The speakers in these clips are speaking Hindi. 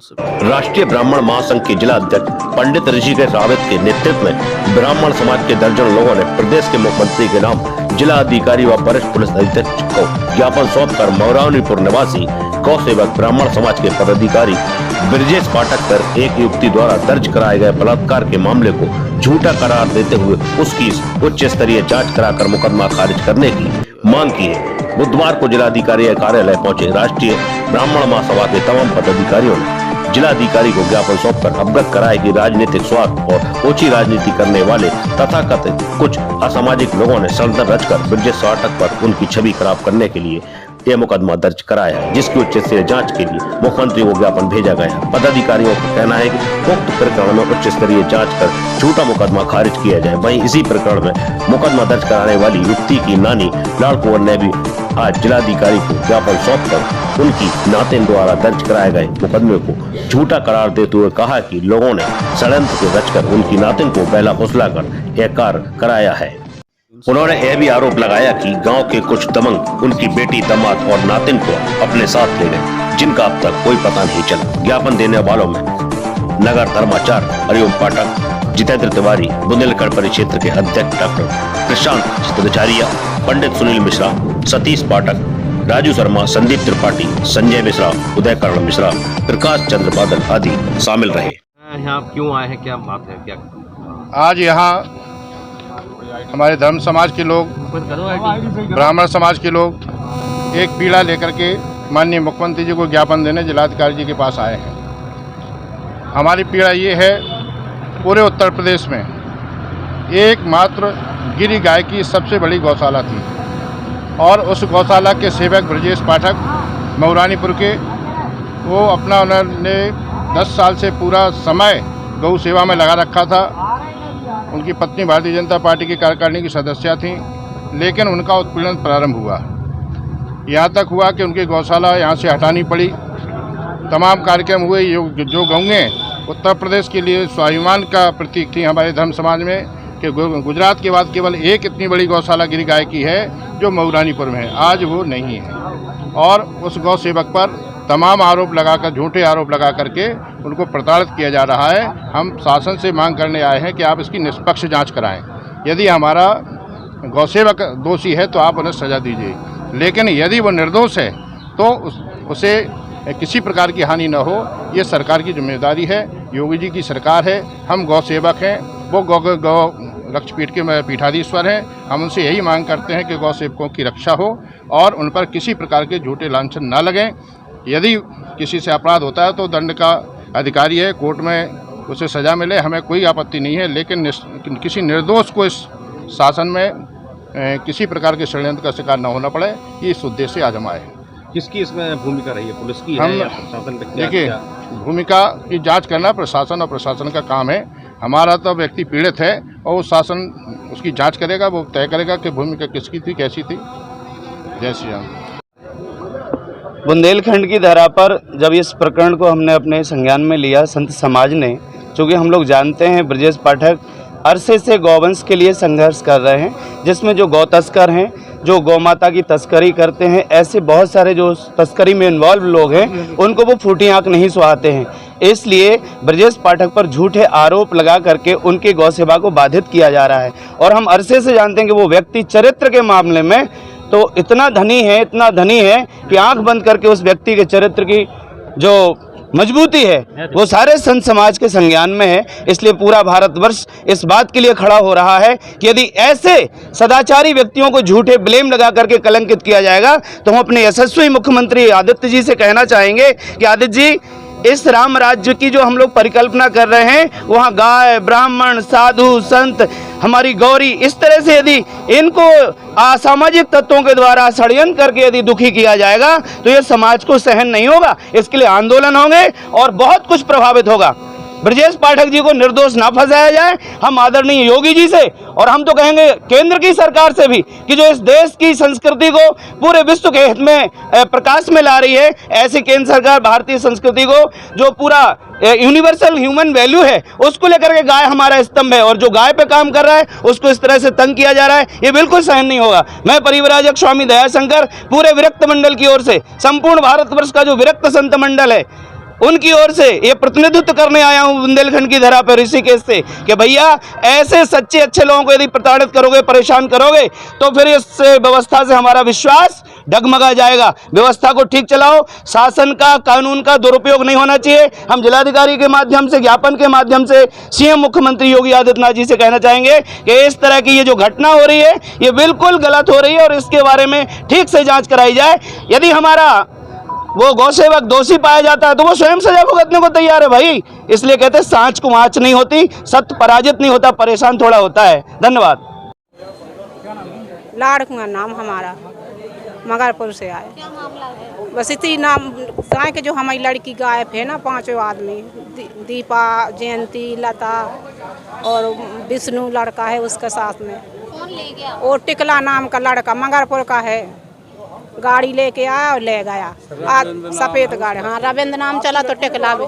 उनसे। राष्ट्रीय ब्राह्मण महासंघ के जिला अध्यक्ष पंडित ऋषिकेश रावत के नेतृत्व में ब्राह्मण समाज के दर्जन लोगों ने प्रदेश के मुख्यमंत्री के नाम जिला अधिकारी व वरिष्ठ पुलिस अधीक्षक को ज्ञापन सौंपकर मौरानीपुर निवासी गौ सेवक ब्राह्मण समाज के पदाधिकारी ब्रजेश पाठक पर एक युवती द्वारा दर्ज कराए गए बलात्कार के मामले को झूठा करार देते हुए उसकी उच्च स्तरीय जांच कराकर मुकदमा खारिज करने की मांग की है। बुधवार को जिलाधिकारी कार्यालय पहुंचे राष्ट्रीय ब्राह्मण महासभा के तमाम पदाधिकारियों ने जिलाधिकारी को ज्ञापन सौंपकर अवगत कराया कि राजनीतिक स्वार्थ और ओछी राजनीति करने वाले तथाकथित कुछ असामाजिक लोगों ने षड्यंत्र रचकर ब्रजेश पाठक पर उनकी छवि खराब करने के लिए यह मुकदमा दर्ज कराया है, जिसकी उच्च स्तरीय जांच के लिए मुख्यमंत्री को ज्ञापन भेजा गया। पदाधिकारियों का कहना है कि उक्त प्रकरण में उच्च स्तरीय जांच कर झूठा मुकदमा खारिज किया जाए। वहीं इसी प्रकरण में मुकदमा दर्ज कराने वाली युवती की नानी लाल कुंवर ने भी आज जिलाधिकारी को ज्ञापन सौंपकर उनकी नातिन द्वारा दर्ज कराए गए मुकदमे को झूठा करार देते हुए कहा कि लोगों ने षड्यंत्र को रचकर उनकी नातिन को बहला फुसलाकर यह कार्य कराया है। उन्होंने यह भी आरोप लगाया कि गांव के कुछ दबंग उनकी बेटी, दामाद और नातिन को अपने साथ ले गए, जिनका अब तक कोई पता नहीं चला। ज्ञापन देने वालों में नगर धर्माचार्य हरिओम पाठक, जितेंद्र तिवारी, बुंदेलखंड परिक्षेत्र के अध्यक्ष डॉक्टर प्रशांत चित्राचार्य, पंडित सुनील मिश्रा, सतीश पाठक, राजू शर्मा, संदीप त्रिपाठी, संजय मिश्रा, उदय कर्ण मिश्रा, प्रकाश चंद्र बादल आदि शामिल रहे। यहाँ क्यों आए हैं, क्या बात है? क्या आज यहाँ हमारे धर्म समाज के लोग, ब्राह्मण समाज के लोग एक पीड़ा लेकर के माननीय मुख्यमंत्री जी को ज्ञापन देने जिलाधिकारी जी के पास आए हैं। हमारी पीड़ा ये है, पूरे उत्तर प्रदेश में एकमात्र गिरी गाय की सबसे बड़ी गौशाला थी और उस गौशाला के सेवक ब्रजेश पाठक मौरानीपुर के, वो अपना उन्होंने 10 साल से पूरा समय गौ सेवा में लगा रखा था। उनकी पत्नी भारतीय जनता पार्टी की कार्यकारिणी की सदस्य थी, लेकिन उनका उत्पीड़न प्रारंभ हुआ। यहाँ तक हुआ कि उनकी गौशाला यहाँ से हटानी पड़ी। तमाम कार्यक्रम हुए जो गौएं उत्तर प्रदेश के लिए स्वाभिमान का प्रतीक थी हमारे धर्म समाज में, कि गुजरात के बाद केवल एक इतनी बड़ी गौशाला गिरी गाय की है जो मौरानीपुर में है, आज वो नहीं है। और उस गौ सेवक पर तमाम आरोप लगाकर, झूठे आरोप लगा करके उनको प्रताड़ित किया जा रहा है। हम शासन से मांग करने आए हैं कि आप इसकी निष्पक्ष जांच कराएं। यदि हमारा गौसेवक दोषी है तो आप उन्हें सजा दीजिए, लेकिन यदि वो निर्दोष है तो उसे किसी प्रकार की हानि न हो, ये सरकार की जिम्मेदारी है। योगी जी की सरकार है, हम गौसेवक हैं, वो गौ रक्षपीठ के पीठाधीश्वर हैं। हम उनसे यही मांग करते हैं कि गौ सेवकों की रक्षा हो और उन पर किसी प्रकार के झूठे लांछन न लगें। यदि किसी से अपराध होता है तो दंड का अधिकारी है, कोर्ट में उसे सज़ा मिले, हमें कोई आपत्ति नहीं है, लेकिन किसी निर्दोष को इस शासन में किसी प्रकार के षड्यंत्र का शिकार न होना पड़े, ये इस उद्देश्य से आज हम आए हैं। किसकी इसमें भूमिका रही है, पुलिस की हम है या प्रशासन का? देखिए, भूमिका की जांच करना प्रशासन और प्रशासन का काम है। हमारा तो व्यक्ति पीड़ित है और वो शासन उसकी जांच करेगा, वो तय करेगा कि भूमिका किसकी थी, कैसी थी। जय श्री राम। बुंदेलखंड की धरा पर जब इस प्रकरण को हमने अपने संज्ञान में लिया, संत समाज ने, चूँकि हम लोग जानते हैं ब्रजेश पाठक अरसे से गौवंश के लिए संघर्ष कर रहे हैं, जिसमें जो गौ तस्कर हैं, जो गौ माता की तस्करी करते हैं, ऐसे बहुत सारे जो तस्करी में इन्वॉल्व लोग हैं, उनको वो फूटी आंख नहीं सुहाते हैं। इसलिए ब्रजेश पाठक पर झूठे आरोप लगा करके उनकी गौ सेवा को बाधित किया जा रहा है। और हम अरसे से जानते हैं कि वो व्यक्ति चरित्र के मामले में तो इतना धनी है कि आंख बंद करके उस व्यक्ति के चरित्र की जो मजबूती है वो सारे संत समाज के संज्ञान में है। इसलिए पूरा भारतवर्ष इस बात के लिए खड़ा हो रहा है कि यदि ऐसे सदाचारी व्यक्तियों को झूठे ब्लेम लगा करके कलंकित किया जाएगा तो हम अपने यशस्वी मुख्यमंत्री आदित्य जी से कहना चाहेंगे कि आदित्य जी, इस राम राज्य की जो हम लोग परिकल्पना कर रहे हैं, वहाँ गाय, ब्राह्मण, साधु, संत, हमारी गौरी, इस तरह से यदि इनको असामाजिक तत्वों के द्वारा षड्यंत्र करके यदि दुखी किया जाएगा तो ये समाज को सहन नहीं होगा। इसके लिए आंदोलन होंगे और बहुत कुछ प्रभावित होगा। ब्रजेश पाठक जी को निर्दोष ना फंसाया जाए। हम आदरणीय योगी जी से और हम तो कहेंगे केंद्र की सरकार से भी कि जो इस देश की संस्कृति को पूरे विश्व के हित में प्रकाश में ला रही है, ऐसी केंद्र सरकार भारतीय संस्कृति को जो पूरा यूनिवर्सल ह्यूमन वैल्यू है उसको लेकर के गाय हमारा स्तंभ है और जो गाय पे काम कर रहा है उसको इस तरह से तंग किया जा रहा है, ये बिल्कुल सहन नहीं होगा। मैं परिव्राजक स्वामी दयाशंकर पूरे विरक्त मंडल की ओर से संपूर्ण भारतवर्ष का जो विरक्त संत मंडल है उनकी ओर से ये प्रतिनिधित्व करने आया हूं बुंदेलखंड की धरा पर ऋषिकेश से कि भैया ऐसे सच्चे अच्छे लोगों को यदि प्रताड़ित करोगे, परेशान करोगे तो फिर इस व्यवस्था से हमारा विश्वास डगमगा जाएगा। व्यवस्था को ठीक चलाओ, शासन का कानून का दुरुपयोग नहीं होना चाहिए। हम जिलाधिकारी के माध्यम से, ज्ञापन के माध्यम से सीएम मुख्यमंत्री योगी आदित्यनाथ जी से कहना चाहेंगे कि इस तरह की ये जो घटना हो रही है ये बिल्कुल गलत हो रही है और इसके बारे में ठीक से जांच कराई जाए। यदि हमारा वो गौसेवक दोषी पाया जाता है तो वो स्वयं सजा भुगतने को तैयार है भाई। इसलिए कहते हैं सांच को आँच नहीं होती, सत्य पराजित नहीं होता, परेशान थोड़ा होता है। धन्यवाद। लाड़कुआ नाम हमारा, मगरपुर से आए। बस इतनी नाम गाय के जो हमारी लड़की गायब है ना, 5 आदमी, दीपा, जयंती, लता और विष्णु लड़का है उसके साथ में। कौन ले गया? और टिकला नाम का लड़का मगरपुर का है, गाड़ी लेके आया और ले गया। आज सफेद गाड़ी, हाँ रविंद्र नाम चला तो टिकला भी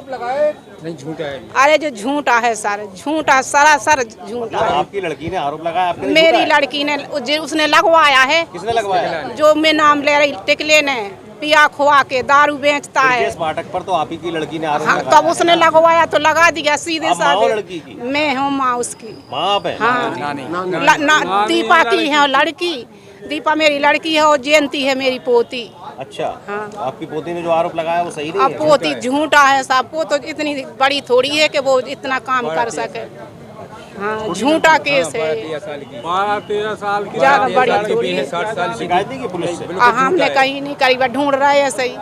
नहीं। झूठा है, अरे जो झूठा है सर, झूठा सरासर झूठा है। आपकी लड़की ने आरोप लगाया आपके लिए? मेरी लड़की ने, उसने लगवाया है। किसने लगवाया? जो मैं नाम ले रही टिकले ने, पिया खुआ के दारू बेचता है। पाठक पर तो आप ही की लड़की ने आरोप हाँ, लगाया। तब उसने लगवाया तो लगा दिया सीधे आप माँ हो साधे। लड़की की? मैं हूँ माँ उसकी। माँ आप है? हाँ, दीपा की है लड़की, दीपा मेरी लड़की है और जयंती है मेरी पोती। अच्छा, हाँ। आपकी पोती ने जो आरोप लगाया वो सही नहीं अब है? पोती झूठा है साहब, वो तो इतनी बड़ी थोड़ी है कि वो इतना काम कर सके। हाँ, झूठा केस है, 12-13 साल की ज्यादा बड़ी थोड़ी है। 60 साल की शिकायत नहीं की पुलिस से? हमने कहीं नहीं करी, बस ढूंढ रहे हैं सही।